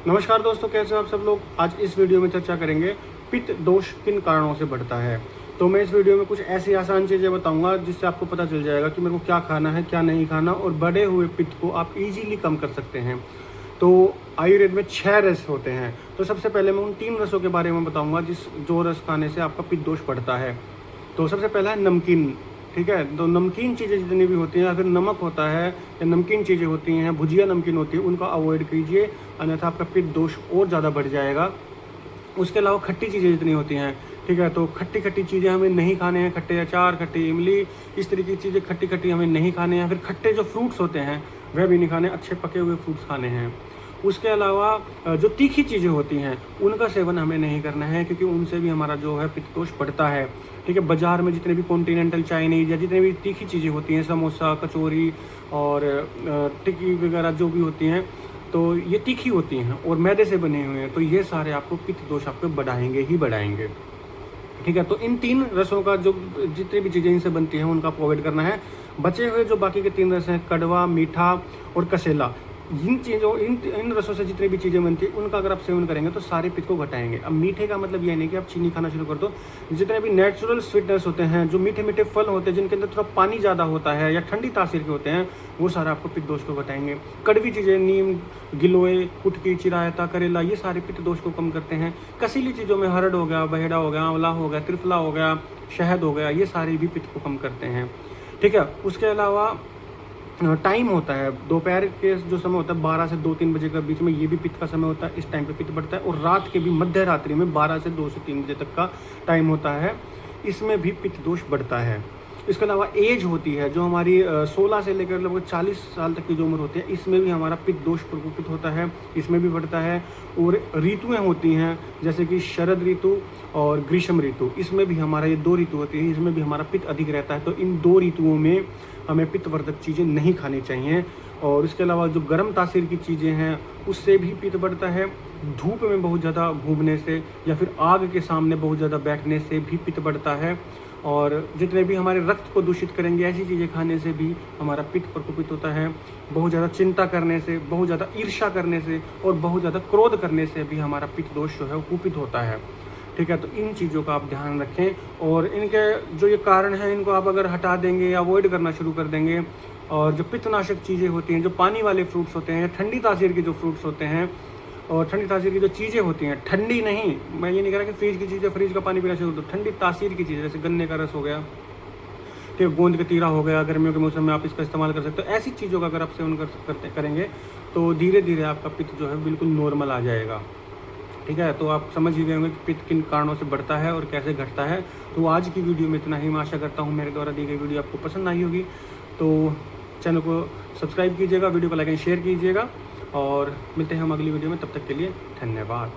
नमस्कार दोस्तों, कैसे हो आप सब लोग। आज इस वीडियो में चर्चा करेंगे पित्त दोष किन कारणों से बढ़ता है। तो मैं इस वीडियो में कुछ ऐसी आसान चीज़ें बताऊंगा जिससे आपको पता चल जाएगा कि मेरे को क्या खाना है क्या नहीं खाना, और बढ़े हुए पित्त को आप इजीली कम कर सकते हैं। तो आयुर्वेद में 6 रस होते हैं। तो सबसे पहले मैं उन 3 रसों के बारे में बताऊँगा जो रस खाने से आपका पित्त दोष बढ़ता है। तो सबसे पहला है नमकीन। ठीक है, तो नमकीन चीज़ें जितनी भी होती हैं, अगर नमक होता है या नमकीन चीज़ें होती हैं, भुजिया नमकीन होती है, उनका अवॉइड कीजिए, अन्यथा आपका पित्त दोष और ज़्यादा बढ़ जाएगा। उसके अलावा खट्टी चीज़ें जितनी होती हैं, ठीक है, तो खट्टी चीज़ें हमें नहीं खाने हैं। खट्टे अचार, खट्टी इमली, इस तरीके की चीज़ें खट्टी हमें नहीं खाने हैं। फिर खट्टे जो फ्रूट्स होते हैं वह भी नहीं खाने, अच्छे पके हुए फ्रूट्स खाने हैं। उसके अलावा जो तीखी चीज़ें होती हैं उनका सेवन हमें नहीं करना है, क्योंकि उनसे भी हमारा जो है पित्त दोष बढ़ता है। ठीक है, बाजार में जितने भी कॉन्टिनेंटल चाइनीज़ या जितने भी तीखी चीज़ें होती हैं, समोसा, कचौरी और टिक्की वगैरह जो भी होती हैं, तो ये तीखी होती हैं और मैदे से बने हुए हैं, तो ये सारे आपको पित्त दोष आपको बढ़ाएंगे ही बढ़ाएंगे। ठीक है, तो इन 3 रसों का जो जितनी भी चीज़ें इनसे बनती हैं उनका आपको अवॉइड करना है। बचे हुए जो बाकी के 3 रस हैं, कड़वा, मीठा और कसेला, इन रसों से जितनी भी चीज़ें बनती हैं उनका अगर आप सेवन करेंगे तो सारे पित्त को घटाएंगे। अब मीठे का मतलब ये नहीं कि आप चीनी खाना शुरू कर दो। जितने भी नेचुरल स्वीटनेस होते हैं, जो मीठे मीठे फल होते हैं जिनके अंदर थोड़ा पानी ज़्यादा होता है या ठंडी तासीर के होते हैं, वो सारा आपको पित्त दोष को घटाएंगे। कड़वी चीज़ें, नीम, गिलोय, कुटकी, चिरायता, करेला, ये सारे पित्त दोष को कम करते हैं। कसीली चीज़ों में हरड़ हो गया, बहेड़ा हो गया, आंवला हो गया, त्रिफला हो गया, शहद हो गया, ये सारे भी पित्त को कम करते हैं। ठीक है, उसके अलावा टाइम होता है, दोपहर के जो समय होता है 12 से 2-3 बजे के बीच में, ये भी पित्त का समय होता है। इस टाइम पे पित्त बढ़ता है। और रात के भी मध्य रात्रि में 12 से 2 से 3 बजे तक का टाइम होता है, इसमें भी पित्त दोष बढ़ता है। इसके अलावा एज होती है जो हमारी 16 से लेकर लगभग 40 साल तक की जो उम्र होती है, इसमें भी हमारा पित्त दोष प्रकोपित होता है, इसमें भी बढ़ता है। और ऋतुएँ होती हैं जैसे कि शरद ऋतु और ग्रीष्म ऋतु, इसमें भी हमारा ये 2 ऋतु होती है, इसमें भी हमारा पित्त अधिक रहता है। तो इन 2 ऋतुओं में हमें पित्तवर्धक चीज़ें नहीं खानी चाहिए। और इसके अलावा जो गर्म तासीर की चीज़ें हैं उससे भी पित्त बढ़ता है। धूप में बहुत ज़्यादा घूमने से या फिर आग के सामने बहुत ज़्यादा बैठने से भी पित्त बढ़ता है। और जितने भी हमारे रक्त को दूषित करेंगे ऐसी चीज़ें खाने से भी हमारा पित्त प्रकोपित होता है। बहुत ज़्यादा चिंता करने से, बहुत ज़्यादा ईर्ष्या करने से और बहुत ज़्यादा क्रोध करने से भी हमारा पित्त दोष जो है वो कुपित होता है। ठीक है, तो इन चीज़ों का आप ध्यान रखें और इनके जो ये कारण हैं इनको आप अगर हटा देंगे या अवॉइड करना शुरू कर देंगे, और जो पित्तनाशक चीज़ें होती हैं, जो पानी वाले फ्रूट्स होते हैं या ठंडी तासीर के जो फ्रूट्स होते हैं और ठंडी तासीर की जो चीज़ें होती हैं, ठंडी नहीं, मैं ये नहीं कह रहा कि फ्रिज की चीज़ें, फ्रिज का पानी पीना शुरू कर दो, ठंडी तासीर की चीज़ें जैसे गन्ने का रस हो गया, ठीक है, गोंद कतीरा हो गया, गर्मियों के मौसम में आप इसका इस्तेमाल कर सकते हो। ऐसी चीज़ों का अगर आप सेवन करेंगे तो धीरे धीरे आपका पित्त जो है बिल्कुल नॉर्मल आ जाएगा। ठीक है, तो आप समझ ही गए होंगे कि पित्त किन कारणों से बढ़ता है और कैसे घटता है। तो आज की वीडियो में इतना ही। मैं आशा करता हूँ मेरे द्वारा दी गई वीडियो आपको पसंद आई होगी। तो चैनल को सब्सक्राइब कीजिएगा, वीडियो को लाइक एंड शेयर कीजिएगा, और मिलते हैं हम अगली वीडियो में। तब तक के लिए धन्यवाद।